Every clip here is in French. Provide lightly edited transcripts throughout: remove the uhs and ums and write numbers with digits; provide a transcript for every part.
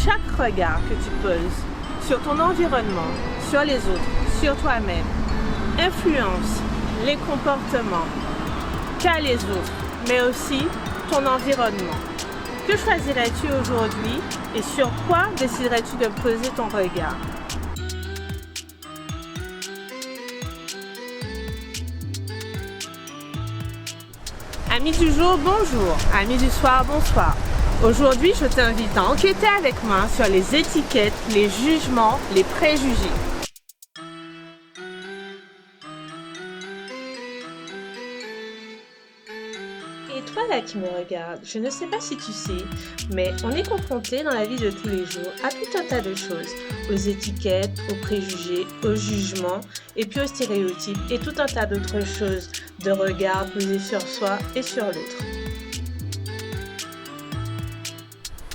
chaque regard que tu poses sur ton environnement, sur les autres, sur toi-même, influence les comportements qu'a les autres, mais aussi ton environnement. Que choisirais-tu aujourd'hui et sur quoi déciderais-tu de poser ton regard? Amis du jour, bonjour. Amis du soir, bonsoir. Aujourd'hui, je t'invite à enquêter avec moi sur les étiquettes, les jugements, les préjugés. Et toi là qui me regardes, je ne sais pas si tu sais, mais on est confronté dans la vie de tous les jours à tout un tas de choses, aux étiquettes, aux préjugés, aux jugements, et puis aux stéréotypes, et tout un tas d'autres choses de regard posés sur soi et sur l'autre.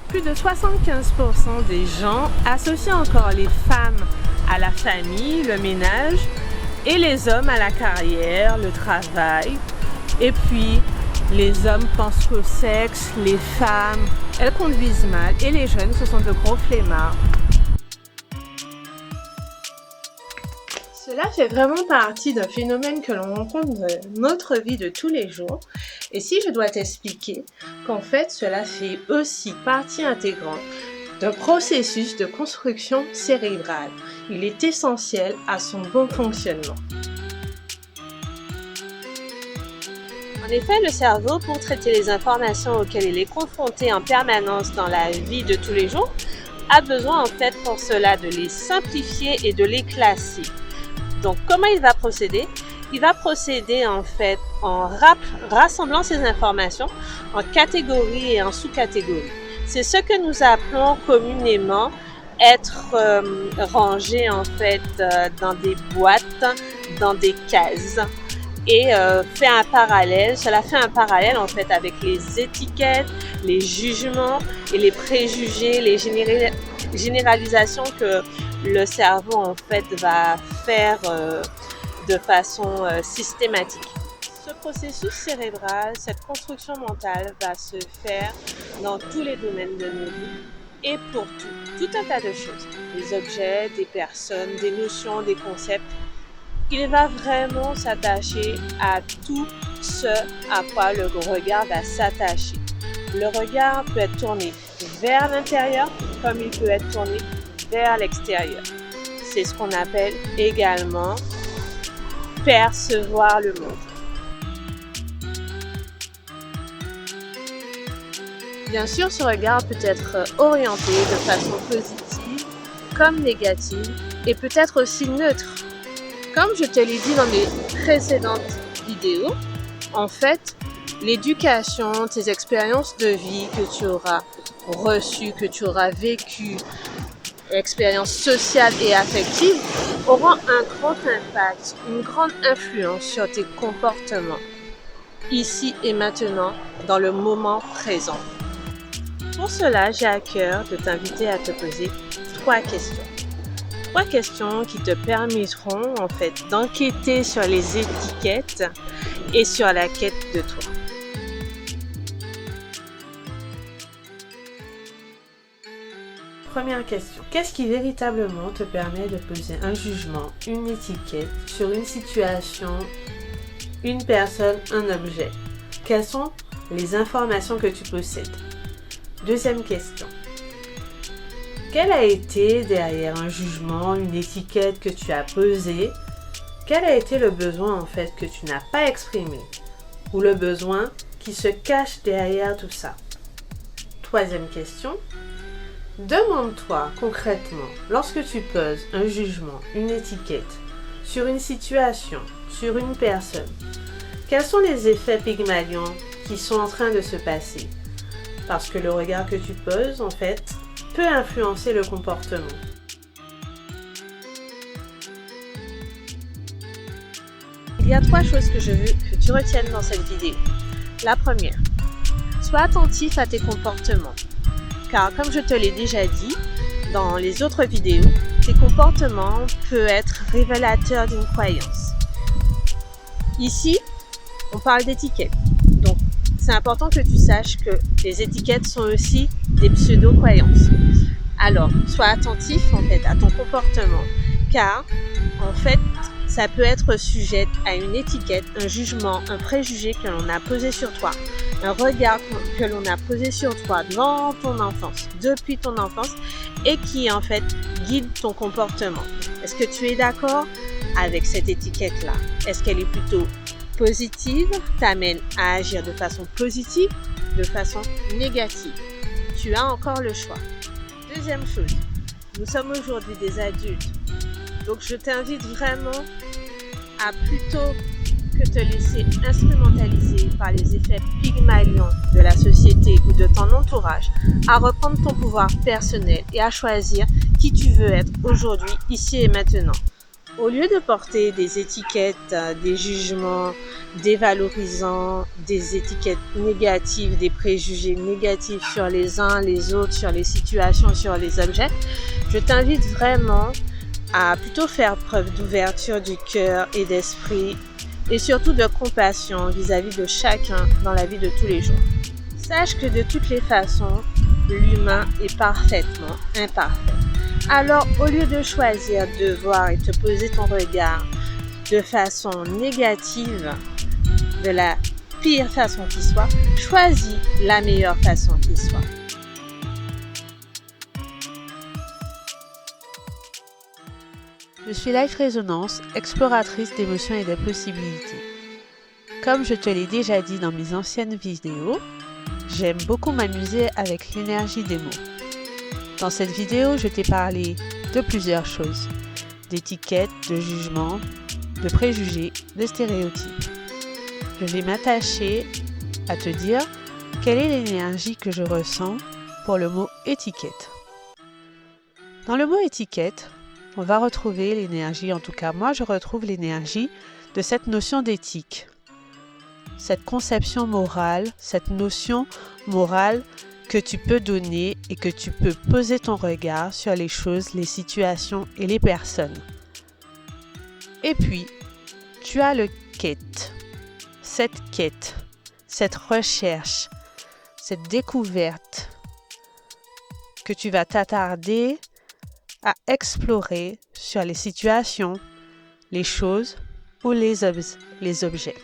Plus de 75% des gens associent encore les femmes à la famille, le ménage, et les hommes à la carrière, le travail, et puis les hommes pensent qu'au sexe, les femmes, elles conduisent mal et les jeunes, ce sont de gros flemmards. Cela fait vraiment partie d'un phénomène que l'on rencontre dans notre vie de tous les jours. Et si je dois t'expliquer qu'en fait, cela fait aussi partie intégrante d'un processus de construction cérébrale. Il est essentiel à son bon fonctionnement. En effet, le cerveau, pour traiter les informations auxquelles il est confronté en permanence dans la vie de tous les jours, a besoin en fait pour cela de les simplifier et de les classer. Donc, comment il va procéder? Il va procéder en fait en rassemblant ces informations en catégories et en sous-catégories. C'est ce que nous appelons communément être rangé en fait dans des boîtes, dans des cases. Et cela fait un parallèle en fait avec les étiquettes, les jugements et les préjugés, les généralisations que le cerveau en fait va faire de façon systématique. Ce processus cérébral, cette construction mentale va se faire dans tous les domaines de nos vies et pour tout un tas de choses, des objets, des personnes, des notions, des concepts. Il va vraiment s'attacher à tout ce à quoi le regard va s'attacher. Le regard peut être tourné vers l'intérieur comme il peut être tourné vers l'extérieur. C'est ce qu'on appelle également percevoir le monde. Bien sûr, ce regard peut être orienté de façon positive comme négative et peut être aussi neutre. Comme je te l'ai dit dans mes précédentes vidéos, en fait, l'éducation, tes expériences de vie que tu auras reçues, que tu auras vécues, expériences sociales et affectives, auront un grand impact, une grande influence sur tes comportements, ici et maintenant, dans le moment présent. Pour cela, j'ai à cœur de t'inviter à te poser 3 questions. 3 questions qui te permettront en fait d'enquêter sur les étiquettes et sur la quête de toi. Première question. Qu'est-ce qui véritablement te permet de poser un jugement, une étiquette sur une situation, une personne, un objet? Quelles sont les informations que tu possèdes? Deuxième question. Quel a été derrière un jugement, une étiquette que tu as posée? Quel a été le besoin en fait que tu n'as pas exprimé? Ou le besoin qui se cache derrière tout ça? Troisième question. Demande-toi concrètement, lorsque tu poses un jugement, une étiquette sur une situation, sur une personne, quels sont les effets Pygmalion qui sont en train de se passer? Parce que le regard que tu poses en fait peut influencer le comportement. Il y a 3 choses que je veux que tu retiennes dans cette vidéo. La première, sois attentif à tes comportements. Car comme je te l'ai déjà dit dans les autres vidéos, tes comportements peuvent être révélateurs d'une croyance. Ici, on parle d'étiquettes. Donc, c'est important que tu saches que les étiquettes sont aussi des pseudo-croyances. Alors, sois attentif en fait à ton comportement, car en fait, ça peut être sujet à une étiquette, un jugement, un préjugé que l'on a posé sur toi, un regard que l'on a posé sur toi dans ton enfance, depuis ton enfance, et qui en fait guide ton comportement. Est-ce que tu es d'accord avec cette étiquette-là? Est-ce qu'elle est plutôt positive, t'amène à agir de façon positive, de façon négative? Tu as encore le choix. Deuxième chose, nous sommes aujourd'hui des adultes, donc je t'invite vraiment à plutôt que te laisser instrumentaliser par les effets pygmalions de la société ou de ton entourage, à reprendre ton pouvoir personnel et à choisir qui tu veux être aujourd'hui, ici et maintenant. Au lieu de porter des étiquettes, des jugements dévalorisants, des étiquettes négatives, des préjugés négatifs sur les uns, les autres, sur les situations, sur les objets, je t'invite vraiment à plutôt faire preuve d'ouverture du cœur et d'esprit et surtout de compassion vis-à-vis de chacun dans la vie de tous les jours. Sache que de toutes les façons, l'humain est parfaitement imparfait. Alors, au lieu de choisir de voir et te poser ton regard de façon négative, de la pire façon qui soit, choisis la meilleure façon qui soit. Je suis Life Résonance, exploratrice d'émotions et de possibilités. Comme je te l'ai déjà dit dans mes anciennes vidéos, j'aime beaucoup m'amuser avec l'énergie des mots. Dans cette vidéo, je t'ai parlé de plusieurs choses, d'étiquettes, de jugements, de préjugés, de stéréotypes. Je vais m'attacher à te dire quelle est l'énergie que je ressens pour le mot étiquette. Dans le mot étiquette, on va retrouver l'énergie, en tout cas moi je retrouve l'énergie de cette notion d'éthique, cette conception morale, cette notion morale que tu peux donner et que tu peux poser ton regard sur les choses, les situations et les personnes. Et puis, tu as le quête, cette recherche, cette découverte que tu vas t'attarder à explorer sur les situations, les choses ou les objets.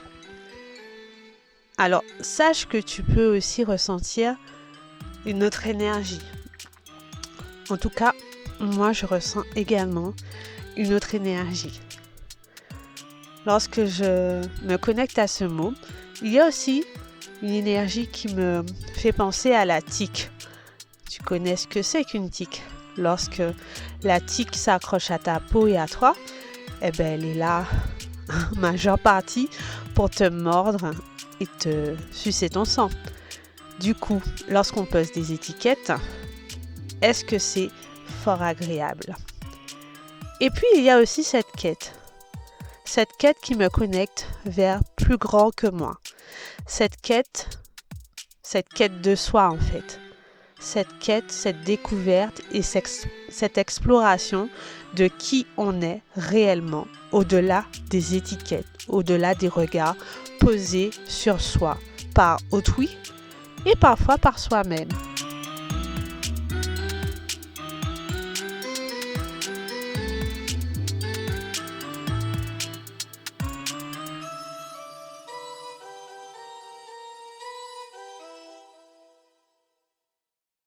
Alors, sache que tu peux aussi ressentir une autre énergie. En tout cas, moi, je ressens également une autre énergie. Lorsque je me connecte à ce mot, il y a aussi une énergie qui me fait penser à la tique. Tu connais ce que c'est qu'une tique? Lorsque la tique s'accroche à ta peau et à toi, elle est là en majeure partie pour te mordre et te sucer ton sang. Du coup, lorsqu'on pose des étiquettes, est-ce que c'est fort agréable? Et puis, il y a aussi cette quête qui me connecte vers plus grand que moi. Cette quête de soi en fait. Cette quête, cette découverte et cette exploration de qui on est réellement, au-delà des étiquettes, au-delà des regards posés sur soi par autrui et parfois par soi-même.